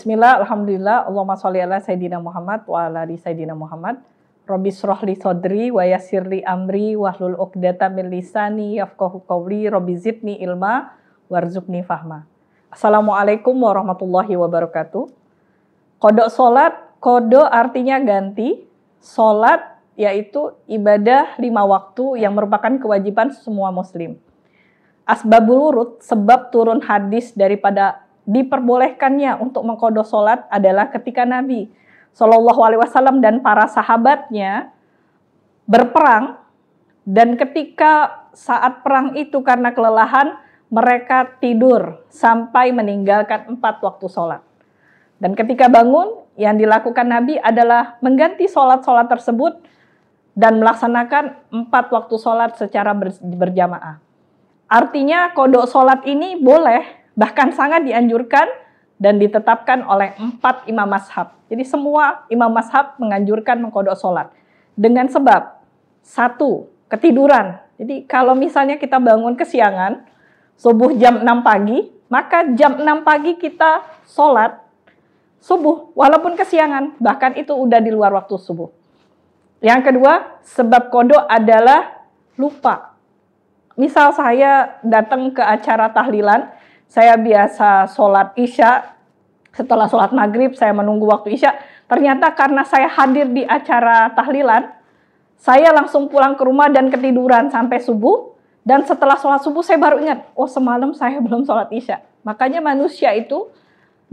Bismillah, alhamdulillah, Allahumma sholli ala Sayyidina Muhammad wa ala ali Sayyidina Muhammad. Rabbi shrah li sadri wa yassir li amri wahlul 'uqdatam min lisani yafqahu qawli. Rabbi zidni ilma warzuqni fahma. Assalamualaikum warahmatullahi wabarakatuh. Qada salat, qada artinya ganti, salat yaitu ibadah 5 waktu yang merupakan kewajiban semua muslim. Asbabul wurud, sebab turun hadis daripada diperbolehkannya untuk mengqada salat adalah ketika Nabi SAW dan para sahabatnya berperang, dan ketika saat perang itu karena kelelahan mereka tidur sampai meninggalkan 4 waktu sholat. Dan ketika bangun, yang dilakukan Nabi adalah mengganti sholat-sholat tersebut dan melaksanakan 4 waktu sholat secara berjamaah. Artinya qada sholat ini boleh, bahkan sangat dianjurkan dan ditetapkan oleh 4 imam mazhab. Jadi semua imam mazhab menganjurkan mengqada sholat. Dengan sebab, 1, ketiduran. Jadi kalau misalnya kita bangun kesiangan, subuh jam 6 pagi, maka jam 6 pagi kita sholat subuh, walaupun kesiangan, bahkan itu udah di luar waktu subuh. Yang kedua, sebab qada adalah lupa. Misal saya datang ke acara tahlilan, saya biasa sholat isya, setelah sholat maghrib saya menunggu waktu isya, ternyata karena saya hadir di acara tahlilan, saya langsung pulang ke rumah dan ketiduran sampai subuh, dan setelah sholat subuh saya baru ingat, oh semalam saya belum sholat isya. Makanya manusia itu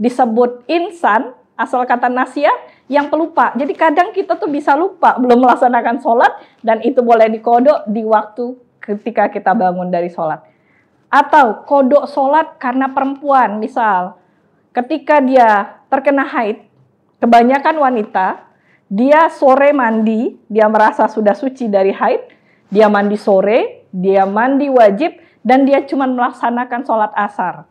disebut insan, asal kata nasia, yang pelupa. Jadi kadang kita tuh bisa lupa, belum melaksanakan sholat, dan itu boleh diqada di waktu ketika kita bangun dari sholat. Atau qada sholat karena perempuan, misal ketika dia terkena haid, kebanyakan wanita, dia sore mandi, dia merasa sudah suci dari haid, dia mandi sore, dia mandi wajib, dan dia cuma melaksanakan sholat asar.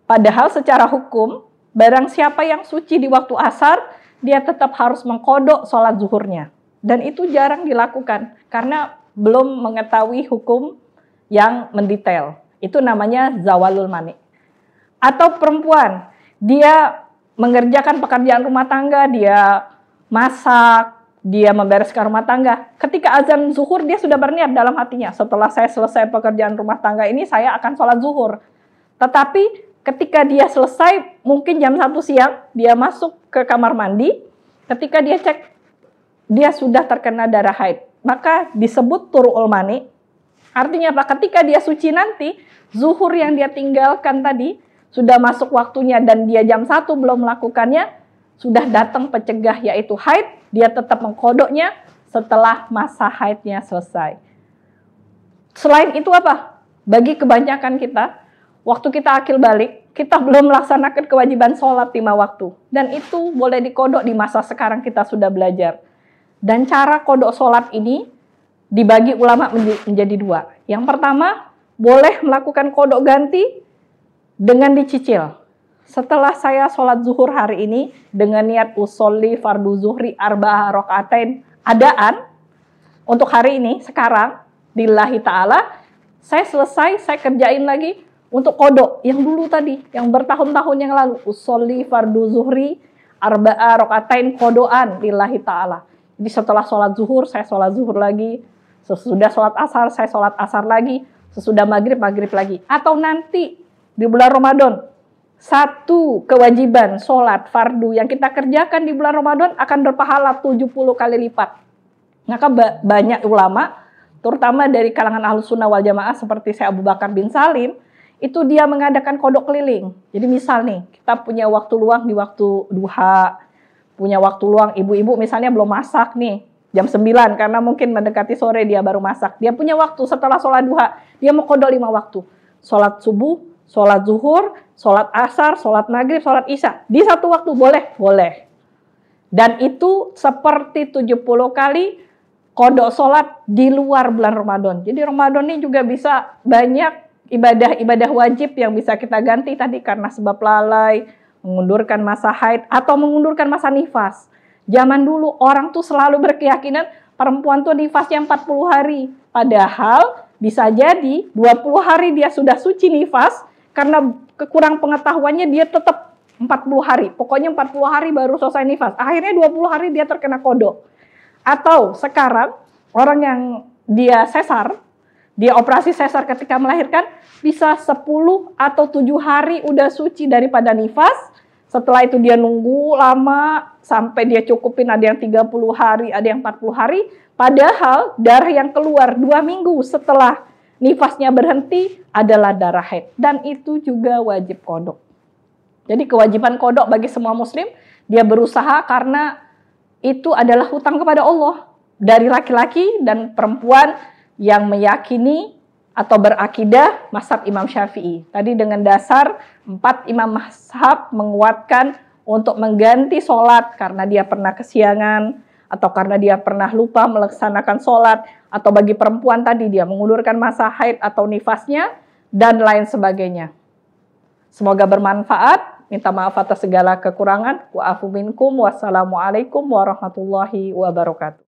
Padahal secara hukum, barang siapa yang suci di waktu asar, dia tetap harus mengqada sholat zuhurnya. Dan itu jarang dilakukan, karena belum mengetahui hukum yang mendetail. Itu namanya zawalul mani. Atau perempuan, dia mengerjakan pekerjaan rumah tangga, dia masak, dia membereskan rumah tangga. Ketika azan zuhur, dia sudah berniat dalam hatinya, setelah saya selesai pekerjaan rumah tangga ini, saya akan sholat zuhur. Tetapi ketika dia selesai, mungkin jam 1 siang, dia masuk ke kamar mandi, ketika dia cek, dia sudah terkena darah haid. Maka disebut turu'ul mani. Artinya apa? Ketika dia suci nanti, zuhur yang dia tinggalkan tadi, sudah masuk waktunya dan dia jam 1 belum melakukannya, sudah datang pencegah yaitu haid, dia tetap mengqadanya setelah masa haidnya selesai. Selain itu apa? Bagi kebanyakan kita, waktu kita akil balik, kita belum melaksanakan kewajiban sholat 5 waktu. Dan itu boleh diqada di masa sekarang kita sudah belajar. Dan cara qada sholat ini dibagi ulama menjadi 2. Yang pertama, boleh melakukan qada ganti dengan dicicil. Setelah saya sholat zuhur hari ini dengan niat usolli fardu zuhri arba'ah rokaatain adaan untuk hari ini sekarang lillahi ta'ala, saya selesai, saya kerjain lagi untuk qada yang dulu tadi, yang bertahun-tahun yang lalu, usolli fardu zuhri arba'ah rokaatain qadaan lillahi ta'ala. Jadi setelah sholat zuhur, saya sholat zuhur lagi, sesudah sholat asar, saya sholat asar lagi, sesudah maghrib, maghrib lagi. Atau nanti di bulan Ramadan, 1 kewajiban sholat fardu yang kita kerjakan di bulan Ramadan akan berpahala 70 kali lipat. Maka banyak ulama, terutama dari kalangan Ahlus Sunnah wal Jamaah seperti saya Abu Bakar bin Salim, itu dia mengadakan qada keliling. Jadi misal nih, kita punya waktu luang di waktu duha, punya waktu luang, ibu-ibu misalnya belum masak nih, jam 9, karena mungkin mendekati sore dia baru masak. Dia punya waktu setelah sholat duha, dia mau qada 5 waktu. Sholat subuh, sholat zuhur, sholat asar, sholat maghrib, sholat isya. Di 1 waktu boleh? Boleh. Dan itu seperti 70 kali qada sholat di luar bulan Ramadan. Jadi Ramadan ini juga bisa banyak ibadah-ibadah wajib yang bisa kita ganti tadi karena sebab lalai, mengundurkan masa haid, atau mengundurkan masa nifas. Zaman dulu orang tuh selalu berkeyakinan perempuan tuh nifasnya 40 hari. Padahal bisa jadi 20 hari dia sudah suci nifas, karena kekurang pengetahuannya dia tetap 40 hari. Pokoknya 40 hari baru selesai nifas. Akhirnya 20 hari dia terkena kodok. Atau sekarang orang yang dia sesar, dia operasi sesar ketika melahirkan, bisa 10 atau 7 hari udah suci daripada nifas. Setelah itu dia nunggu lama sampai dia cukupin, ada yang 30 hari, ada yang 40 hari. Padahal darah yang keluar 2 minggu setelah nifasnya berhenti adalah darah haid. Dan itu juga wajib kodok. Jadi kewajiban kodok bagi semua muslim, dia berusaha karena itu adalah hutang kepada Allah. Dari laki-laki dan perempuan yang meyakini atau berakidah mazhab Imam Syafi'i. Tadi dengan dasar 4 imam mazhab menguatkan untuk mengganti sholat karena dia pernah kesiangan, atau karena dia pernah lupa melaksanakan sholat, atau bagi perempuan tadi dia mengulurkan masa haid atau nifasnya, dan lain sebagainya. Semoga bermanfaat. Minta maaf atas segala kekurangan. Wa'afu minkum. Wassalamualaikum warahmatullahi wabarakatuh.